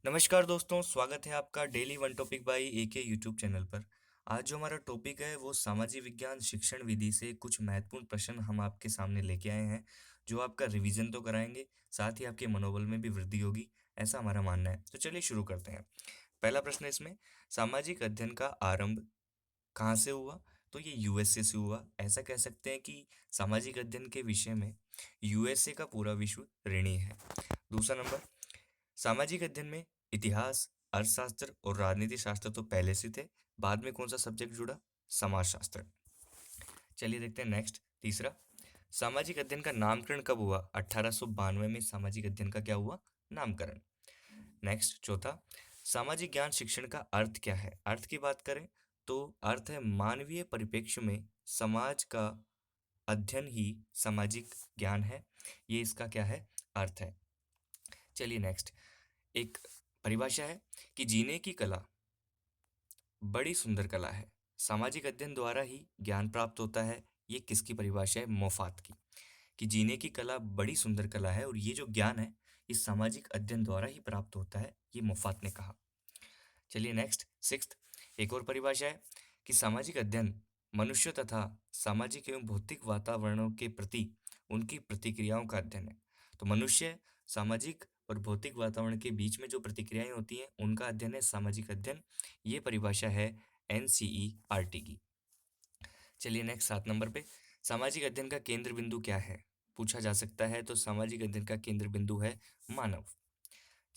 नमस्कार दोस्तों, स्वागत है आपका daily one topic by AK YouTube channel पर। आज जो हमारा टॉपिक है वो सामाजिक विज्ञान शिक्षण विधि से कुछ महत्वपूर्ण प्रश्न हम आपके सामने लेके आए हैं, जो आपका रिवीजन तो कराएंगे, साथ ही आपके मनोबल में भी वृद्धि होगी, ऐसा हमारा मानना है। तो चलिए शुरू करते हैं। पहला प्रश्न है इसमें, सामाजिक अध्ययन का आरंभ कहाँ से हुआ? तो ये यूएसए से हुआ। ऐसा कह सकते हैं कि सामाजिक अध्ययन के विषय में यूएसए का पूरा विश्व ऋणी है। दूसरा नंबर, सामाजिक अध्ययन में इतिहास, अर्थशास्त्र और राजनीति शास्त्र तो पहले से थे, बाद में कौन सा सब्जेक्ट जुड़ा? समाजशास्त्र। चलिए देखते हैं नेक्स्ट। तीसरा, सामाजिक अध्ययन का नामकरण कब हुआ? 1892 में सामाजिक अध्ययन का क्या हुआ? नामकरण। नेक्स्ट चौथा, सामाजिक ज्ञान शिक्षण का अर्थ क्या है? अर्थ की बात करें तो अर्थ है मानवीय परिप्रेक्ष्य में समाज का अध्ययन ही सामाजिक ज्ञान है। ये इसका क्या है? अर्थ है। चलिए नेक्स्ट, एक परिभाषा है कि जीने की कला बड़ी सुंदर कला है, सामाजिक अध्ययन द्वारा ही ज्ञान प्राप्त होता है। ये किसकी परिभाषा है? मोफात की। कि जीने की कला बड़ी सुंदर कला है और ये जो ज्ञान है इस सामाजिक अध्ययन द्वारा ही प्राप्त होता है, ये मोफात ने कहा। चलिए नेक्स्ट सिक्स्थ, एक और परिभाषा है कि सामाजिक अध्ययन मनुष्य तथा सामाजिक एवं भौतिक वातावरणों के प्रति उनकी प्रतिक्रियाओं का अध्ययन है। तो मनुष्य, सामाजिक और भौतिक वातावरण के बीच में जो प्रतिक्रियाएं होती हैं उनका अध्ययन है सामाजिक अध्ययन। ये परिभाषा है एनसीईआरटी की। चलिए नेक्स्ट 7 नंबर पे, सामाजिक अध्ययन का केंद्र बिंदु क्या है? पूछा जा सकता है। तो सामाजिक अध्ययन का केंद्र बिंदु है मानव।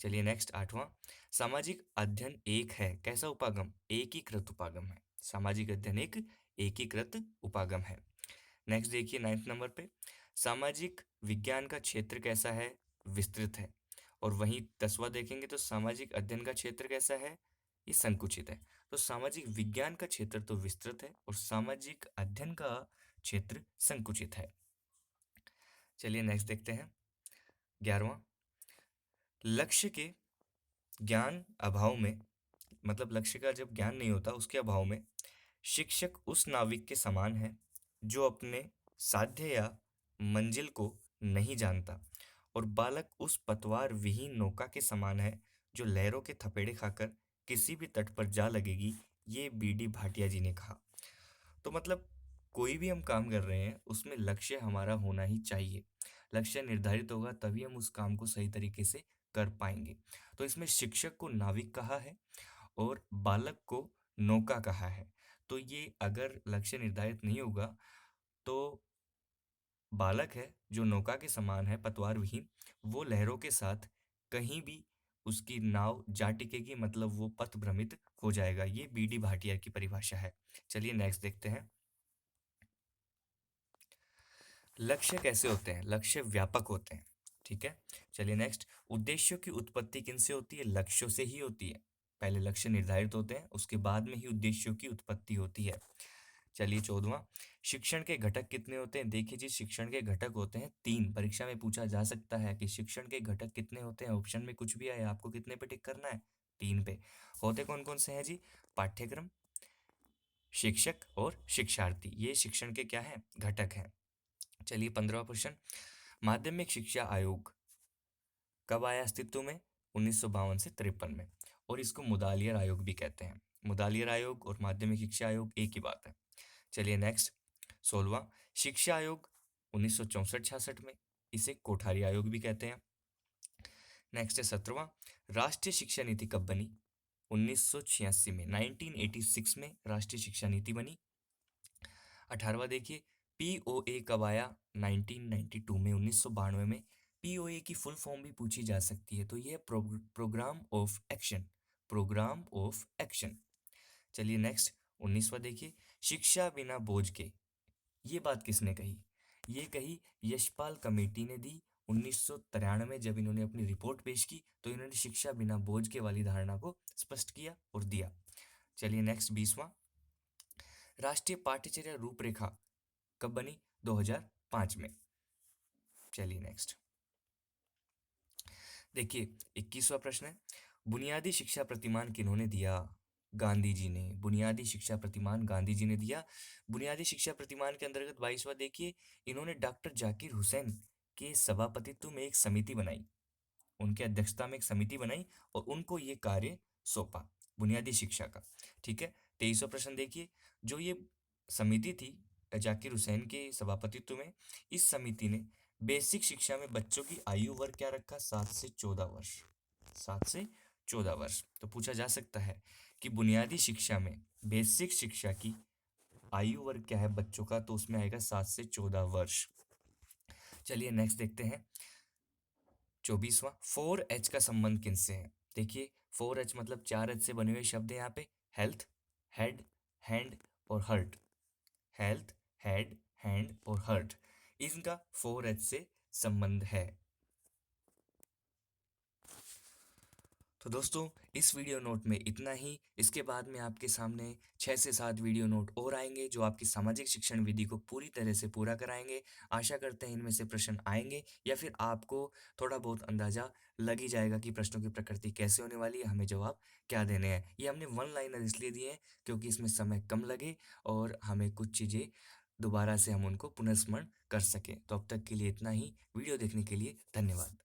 चलिए नेक्स्ट 8वां, सामाजिक अध्ययन एक है कैसा उपागम? एकीकृत उपागम है। सामाजिक अध्ययन एक एकीकृत उपागम है। नेक्स्ट देखिए 9 नंबर पे, सामाजिक विज्ञान का क्षेत्र कैसा है? विस्तृत है। और वहीं 10वां देखेंगे तो सामाजिक अध्ययन का क्षेत्र कैसा है? ये संकुचित है। तो सामाजिक विज्ञान का क्षेत्र तो विस्तृत है और सामाजिक अध्ययन का क्षेत्र संकुचित है। चलिए नेक्स्ट देखते हैं 11वां, लक्ष्य के ज्ञान अभाव में, मतलब लक्ष्य का जब ज्ञान नहीं होता उसके अभाव में शिक्षक उस नाविक के समान है जो अपने साध्य या मंजिल को नहीं जानता, और बालक उस पतवार विहीन नौका के समान है जो लहरों के थपेड़े खाकर किसी भी तट पर जा लगेगी। ये बीडी भाटिया जी ने कहा। तो मतलब कोई भी हम काम कर रहे हैं उसमें लक्ष्य हमारा होना ही चाहिए। लक्ष्य निर्धारित होगा तभी हम उस काम को सही तरीके से कर पाएंगे। तो इसमें शिक्षक को नाविक कहा है और बालक को नौका कहा है। तो ये अगर लक्ष्य निर्धारित नहीं होगा तो बालक है जो नौका के समान है पतवार विहीन, वो लहरों के साथ कहीं भी उसकी नाव जा टिकेगी, मतलब वो पथ भ्रमित हो जाएगा। ये बीडी भाटिया की परिभाषा है। चलिए नेक्स्ट देखते हैं, लक्ष्य कैसे होते हैं? लक्ष्य व्यापक होते हैं। ठीक है। चलिए नेक्स्ट, उद्देश्यों की उत्पत्ति किनसे होती है? लक्ष्यों से ही होती है। पहले लक्ष्य निर्धारित होते हैं उसके बाद में ही उद्देश्यों की उत्पत्ति होती है। चलिए 14वां, शिक्षण के घटक कितने होते हैं? देखिए जी, शिक्षण के घटक होते हैं 3। परीक्षा में पूछा जा सकता है कि शिक्षण के घटक कितने होते हैं। ऑप्शन में कुछ भी आए, आपको कितने पे टिक करना है? 3 पे। होते कौन कौन से हैं जी? पाठ्यक्रम, शिक्षक और शिक्षार्थी। ये शिक्षण के क्या हैं? घटक हैं। चलिए 15वां क्वेश्चन, माध्यमिक शिक्षा आयोग कब आया अस्तित्व में? 1952 से 53 में। और इसको मुदालियर आयोग भी कहते हैं। मुदालियर आयोग और माध्यमिक शिक्षा आयोग एक ही बात है। चलिए नेक्स्ट 16वां, शिक्षा आयोग 1964-66 में, इसे कोठारी आयोग भी कहते हैं। नेक्स्ट है 17वां, राष्ट्रीय शिक्षा नीति कब बनी? 1986 में, 1986 में राष्ट्रीय शिक्षा नीति बनी। 18वां देखिए, पीओए कब आया? 1992 में, 1992 में। पीओए की फुल फॉर्म भी पूछी जा सकती है, तो ये program of action, program of action. चलिए नेक्स्ट 19वां देखिए, शिक्षा बिना बोझ के, ये बात किसने कही? ये कही यशपाल कमेटी ने दी 1993 में। जब इन्होंने अपनी रिपोर्ट पेश की तो इन्होंने शिक्षा बिना बोझ के वाली धारणा को स्पष्ट किया और दिया। चलिए नेक्स्ट 20वां, राष्ट्रीय पाठ्यचर्या रूपरेखा कब बनी? 2005 में। चलिए नेक्स्ट देखिए 21वां प्रश्न है, बुनियादी शिक्षा प्रतिमान किन्होंने दिया? गांधी जी ने। बुनियादी शिक्षा प्रतिमान गांधी जी ने दिया। बुनियादी शिक्षा प्रतिमान के अंतर्गत 22वां देखिए, इन्होंने डॉक्टर जाकिर हुसैन के सभापतित्व में एक समिति बनाई उनके अध्यक्षता में एक समिति बनाई और उनको ये कार्य सौंपा बुनियादी शिक्षा का। ठीक है, 23वां प्रश्न देखिए। जो ये समिति थी जाकिर हुसैन के सभापतित्व में, इस समिति ने बेसिक शिक्षा में बच्चों की आयु वर्ग क्या रखा? 7 से 14 वर्ष। 7 से 14 वर्ष। तो पूछा जा सकता है कि बुनियादी शिक्षा में बेसिक शिक्षा की आयु वर्ग क्या है बच्चों का, तो उसमें आएगा 7 से 14 वर्ष। चलिए नेक्स्ट देखते हैं। 24वां, 4H का संबंध किनसे है? देखिए 4H मतलब 4H से बने हुए शब्द है यहाँ पे, हेल्थ, हेड, हैंड और हर्ट। हेल्थ, हेड, हैंड और हर्ट, इनका 4H से संबंध है। तो दोस्तों इस वीडियो नोट में इतना ही। इसके बाद में आपके सामने 6 से 7 वीडियो नोट और आएंगे जो आपकी सामाजिक शिक्षण विधि को पूरी तरह से पूरा कराएंगे। आशा करते हैं इनमें से प्रश्न आएंगे या फिर आपको थोड़ा बहुत अंदाजा लग ही जाएगा कि प्रश्नों की प्रकृति कैसे होने वाली है, हमें जवाब क्या देने हैं। ये हमने वन लाइनर इसलिए दिए हैं क्योंकि इसमें समय कम लगे और हमें कुछ चीज़ें दोबारा से हम उनको पुनर्स्मरण कर सकें। तो अब तक के लिए इतना ही। वीडियो देखने के लिए धन्यवाद।